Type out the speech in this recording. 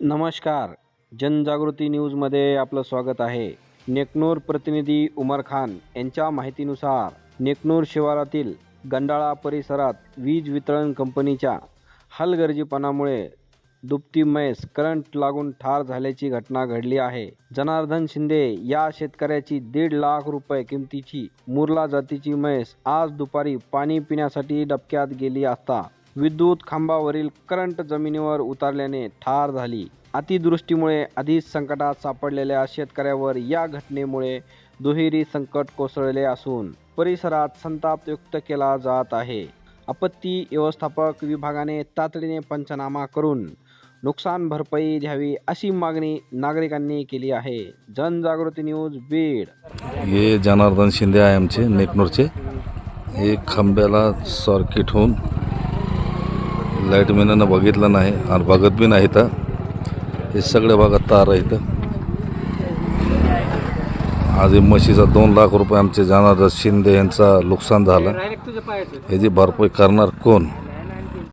नमस्कार. जनजागृती न्यूजमध्ये आपलं स्वागत आहे. नेकनूर प्रतिनिधी उमर खान यांच्या माहितीनुसार नेकनूर शिवारातील गंडाळा परिसरात वीज वितरण कंपनीच्या हलगर्जीपणामुळे दुभती म्हैस करंट लागून ठार झाल्याची घटना घडली आहे. जनार्दन शिंदे या शेतकऱ्याची 1.5 लाख रुपये किमतीची मुर्ला जातीची म्हैस आज दुपारी पाणी पिण्यासाठी डबक्यात गेली असता विद्युत खांबावरील करंट जमिनीवर उतरल्याने ठार झाली. अतिवृष्टीमुळे आधीच संकटात सापडलेल्या शेतकऱ्यावर या घटनेमुळे दुहेरी संकट कोसळले असून परिसरात संताप व्यक्त केला जात आहे. आपत्ती व्यवस्थापक विभागाने तातडीने पंचनामा करून नुकसान भरपाई द्यावी अशी मागणी नागरिकांनी केली आहे. जनजागृती न्यूज बीड. हे जनार्दन शिंदे आहे आमचे नेकनूरचे. हे खांब्याला सर्किट होऊन लाईटमॅननं बघितलं नाही आणि बघत बी नाही. तर हे सगळ्या भागात तार आहे. तर आज म्हशीचा 2 लाख रुपये आमचे जनार्दन शिंदे यांचा नुकसान झालं. याची भरपाई करणार कोण?